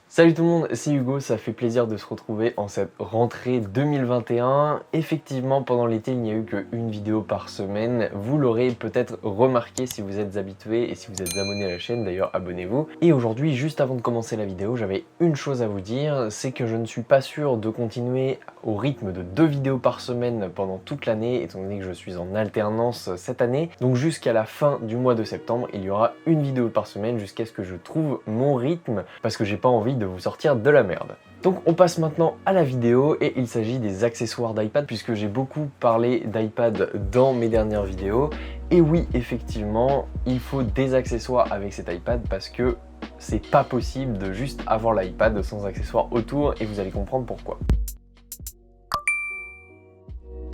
Salut tout le monde, c'est Hugo, ça fait plaisir de se retrouver en cette rentrée 2021. Effectivement, pendant l'été, il n'y a eu qu'une vidéo par semaine. Vous l'aurez peut-être remarqué si vous êtes habitué et si vous êtes abonné à la chaîne, d'ailleurs abonnez-vous. Et aujourd'hui, juste avant de commencer la vidéo, j'avais une chose à vous dire, c'est que je ne suis pas sûr de continuer au rythme de 2 vidéos par semaine pendant toute l'année, étant donné que je suis en alternance cette année. Donc jusqu'à la fin du mois de septembre, il y aura une vidéo par semaine jusqu'à ce que je trouve mon rythme, parce que j'ai pas envie de vous sortir de la merde. Donc on passe maintenant à la vidéo et il s'agit des accessoires d'iPad puisque j'ai beaucoup parlé d'iPad dans mes dernières vidéos. Et oui, effectivement, il faut des accessoires avec cet iPad parce que c'est pas possible de juste avoir l'iPad sans accessoires autour et vous allez comprendre pourquoi.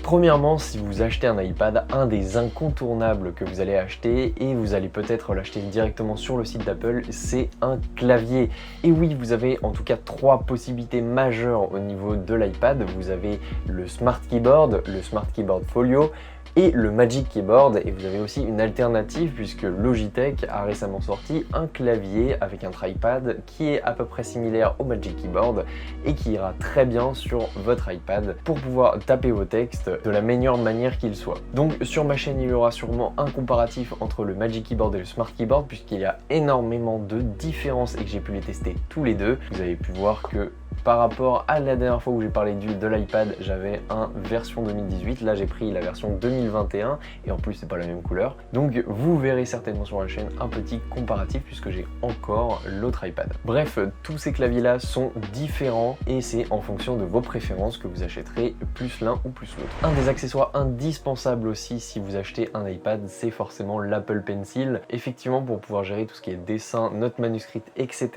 Premièrement, si vous achetez un iPad, un des incontournables que vous allez acheter, et vous allez peut-être l'acheter directement sur le site d'Apple, c'est un clavier. Et oui, vous avez en tout cas 3 possibilités majeures au niveau de l'iPad. Vous avez le Smart Keyboard, le Smart Keyboard Folio, et le Magic Keyboard, et vous avez aussi une alternative puisque Logitech a récemment sorti un clavier avec un trackpad qui est à peu près similaire au Magic Keyboard et qui ira très bien sur votre iPad pour pouvoir taper vos textes de la meilleure manière qu'il soit. Donc sur ma chaîne il y aura sûrement un comparatif entre le Magic Keyboard et le Smart Keyboard puisqu'il y a énormément de différences et que j'ai pu les tester tous les deux. Vous avez pu voir que par rapport à la dernière fois où j'ai parlé de l'iPad, j'avais un version 2018, là j'ai pris la version 2021 et en plus c'est pas la même couleur. Donc vous verrez certainement sur la chaîne un petit comparatif puisque j'ai encore l'autre iPad. Bref, tous ces claviers là sont différents et c'est en fonction de vos préférences que vous achèterez plus l'un ou plus l'autre. Un des accessoires indispensables aussi si vous achetez un iPad, c'est forcément l'Apple Pencil. Effectivement, pour pouvoir gérer tout ce qui est dessin, notes manuscrites, etc.,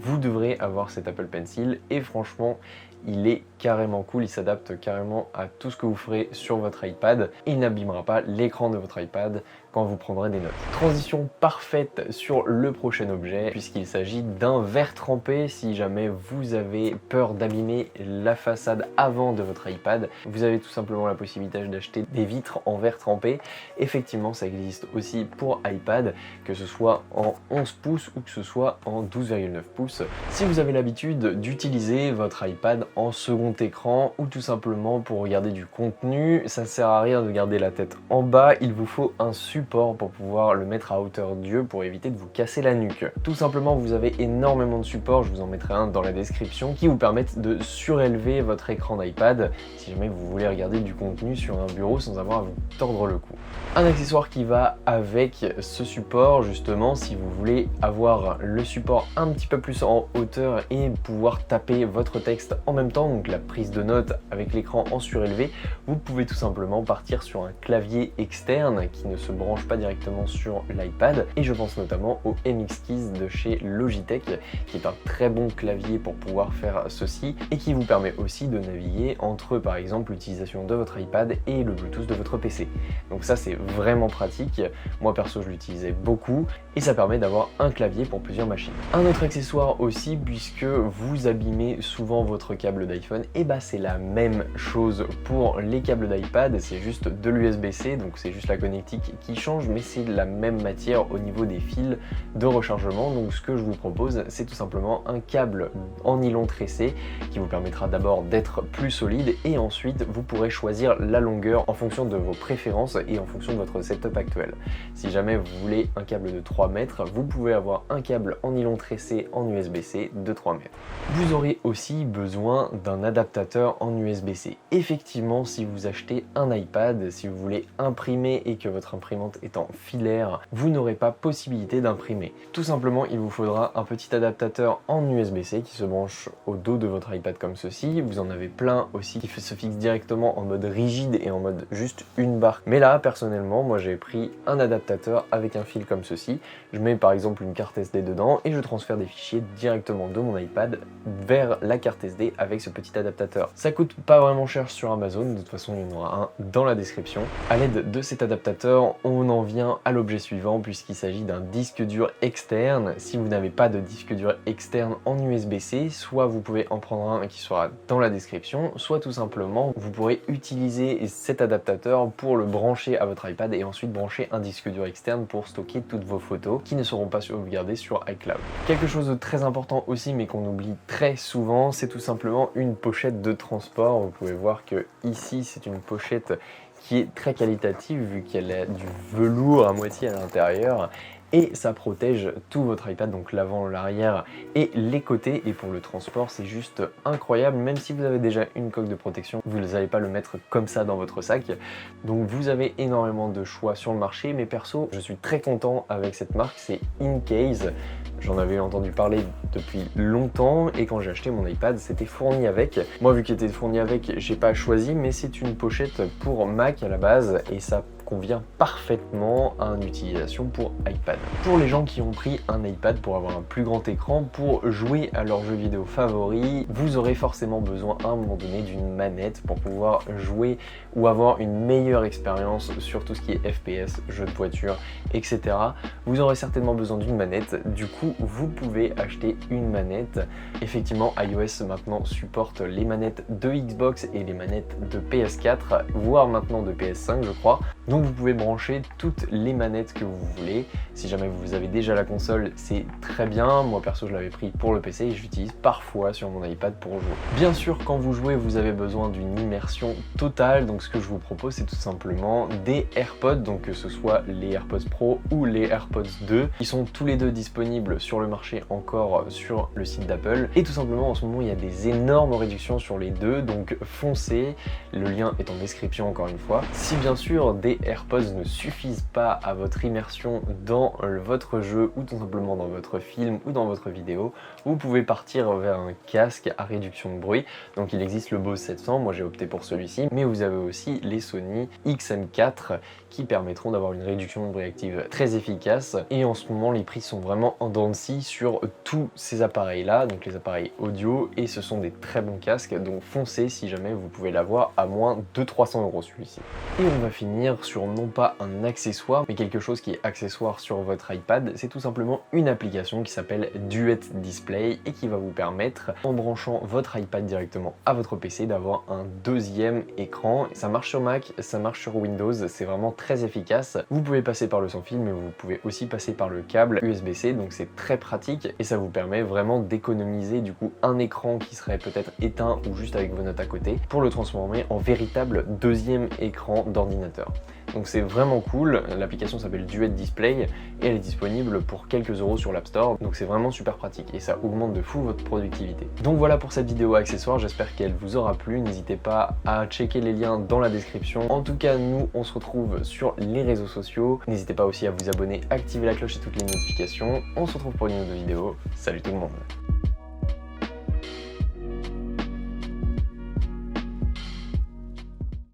vous devrez avoir cet Apple Pencil. Et franchement, il est carrément cool, il s'adapte carrément à tout ce que vous ferez sur votre iPad. Il n'abîmera pas l'écran de votre iPad quand vous prendrez des notes. Transition parfaite sur le prochain objet, puisqu'il s'agit d'un verre trempé. Si jamais vous avez peur d'abîmer la façade avant de votre iPad, vous avez tout simplement la possibilité d'acheter des vitres en verre trempé. Effectivement, ça existe aussi pour iPad, que ce soit en 11 pouces ou que ce soit en 12,9 pouces. Si vous avez l'habitude d'utiliser votre iPad en second écran ou tout simplement pour regarder du contenu, ça ne sert à rien de garder la tête en bas, il vous faut un support pour pouvoir le mettre à hauteur d'yeux pour éviter de vous casser la nuque. Tout simplement, vous avez énormément de supports, je vous en mettrai un dans la description, qui vous permettent de surélever votre écran d'iPad si jamais vous voulez regarder du contenu sur un bureau sans avoir à vous tordre le cou. Un accessoire qui va avec ce support, justement, si vous voulez avoir le support un petit peu plus en hauteur et pouvoir taper votre texte en même temps, donc la prise de notes avec l'écran en surélevé, vous pouvez tout simplement partir sur un clavier externe qui ne se branche pas directement sur l'iPad, et je pense notamment au MX Keys de chez Logitech qui est un très bon clavier pour pouvoir faire ceci et qui vous permet aussi de naviguer entre par exemple l'utilisation de votre iPad et le Bluetooth de votre PC. Donc ça c'est vraiment pratique, moi perso je l'utilisais beaucoup et ça permet d'avoir un clavier pour plusieurs machines. Un autre accessoire aussi, puisque vous abîmez souvent votre câble d'iPhone, et bah c'est la même chose pour les câbles d'iPad, c'est juste de l'USB-C, donc c'est juste la connectique qui change, mais c'est de la même matière au niveau des fils de rechargement. Donc ce que je vous propose, c'est tout simplement un câble en nylon tressé qui vous permettra d'abord d'être plus solide et ensuite vous pourrez choisir la longueur en fonction de vos préférences et en fonction de votre setup actuel. Si jamais vous voulez un câble de 3 mètres, vous pouvez avoir un câble en nylon tressé en USB-C de 3 mètres. Vous aurez aussi besoin d'un adaptateur en USB-C. Effectivement, si vous achetez un iPad, si vous voulez imprimer et que votre imprimante est en filaire, vous n'aurez pas possibilité d'imprimer. Tout simplement, il vous faudra un petit adaptateur en USB-C qui se branche au dos de votre iPad comme ceci. Vous en avez plein aussi qui se fixent directement en mode rigide et en mode juste une barre. Mais là, personnellement, moi j'ai pris un adaptateur avec un fil comme ceci. Je mets par exemple une carte SD dedans et je transfère des fichiers directement de mon iPad vers la carte SD avec ce petit adaptateur. Ça coûte pas vraiment cher sur Amazon, de toute façon il y en aura un dans la description. À l'aide de cet adaptateur, on on en vient à l'objet suivant puisqu'il s'agit d'un disque dur externe. Si vous n'avez pas de disque dur externe en USB-C, soit vous pouvez en prendre un qui sera dans la description, soit tout simplement vous pourrez utiliser cet adaptateur pour le brancher à votre iPad et ensuite brancher un disque dur externe pour stocker toutes vos photos qui ne seront pas sauvegardées sur iCloud. Quelque chose de très important aussi mais qu'on oublie très souvent, c'est tout simplement une pochette de transport. Vous pouvez voir que ici c'est une pochette qui est très qualitative vu qu'elle a du velours à moitié à l'intérieur et ça protège tout votre iPad, donc l'avant, l'arrière et les côtés. Et pour le transport, c'est juste incroyable. Même si vous avez déjà une coque de protection, vous n'allez pas le mettre comme ça dans votre sac. Donc vous avez énormément de choix sur le marché, mais perso, je suis très content avec cette marque, c'est InCase. J'en avais entendu parler depuis longtemps et quand j'ai acheté mon iPad, c'était fourni avec. Moi, vu qu'il était fourni avec, j'ai pas choisi, mais c'est une pochette pour Mac à la base et ça convient parfaitement à une utilisation pour iPad. Pour les gens qui ont pris un iPad pour avoir un plus grand écran, pour jouer à leurs jeux vidéo favoris, vous aurez forcément besoin à un moment donné d'une manette pour pouvoir jouer ou avoir une meilleure expérience sur tout ce qui est FPS, jeux de voiture, etc. Vous aurez certainement besoin d'une manette, du coup vous pouvez acheter une manette. Effectivement, iOS maintenant supporte les manettes de Xbox et les manettes de PS4, voire maintenant de PS5 je crois. Donc vous pouvez brancher toutes les manettes que vous voulez. Si jamais vous avez déjà la console, c'est très bien. Moi perso, je l'avais pris pour le PC et je l'utilise parfois sur mon iPad pour jouer. Bien sûr, quand vous jouez, vous avez besoin d'une immersion totale. Donc ce que je vous propose, c'est tout simplement des AirPods, donc que ce soit les AirPods Pro ou les AirPods 2. Ils sont tous les deux disponibles sur le marché encore sur le site d'Apple. Et tout simplement, en ce moment, il y a des énormes réductions sur les deux. Donc foncez, le lien est en description encore une fois. Si bien sûr, des AirPods ne suffisent pas à votre immersion dans votre jeu ou tout simplement dans votre film ou dans votre vidéo, vous pouvez partir vers un casque à réduction de bruit. Donc il existe le Bose 700, moi j'ai opté pour celui-ci, mais vous avez aussi les Sony XM4 qui permettront d'avoir une réduction de bruit active très efficace. Et en ce moment, les prix sont vraiment en dents de scie sur tous ces appareils-là, donc les appareils audio, et ce sont des très bons casques, donc foncez si jamais vous pouvez l'avoir à moins de 300 € celui-ci. Et on va finir sur non pas un accessoire, mais quelque chose qui est accessoire sur votre iPad, c'est tout simplement une application qui s'appelle Duet Display et qui va vous permettre, en branchant votre iPad directement à votre PC, d'avoir un deuxième écran. Ça marche sur Mac, ça marche sur Windows, c'est vraiment très efficace. Vous pouvez passer par le sans fil, mais vous pouvez aussi passer par le câble USB-C, donc c'est très pratique et ça vous permet vraiment d'économiser du coup un écran qui serait peut-être éteint ou juste avec vos notes à côté pour le transformer en véritable deuxième écran d'ordinateur. Donc c'est vraiment cool, l'application s'appelle Duet Display et elle est disponible pour quelques euros sur l'App Store, donc c'est vraiment super pratique et ça augmente de fou votre productivité. Donc voilà pour cette vidéo accessoire, j'espère qu'elle vous aura plu, n'hésitez pas à checker les liens dans la description. En tout cas, nous on se retrouve sur les réseaux sociaux, n'hésitez pas aussi à vous abonner, activer la cloche et toutes les notifications. On se retrouve pour une autre vidéo, salut tout le monde.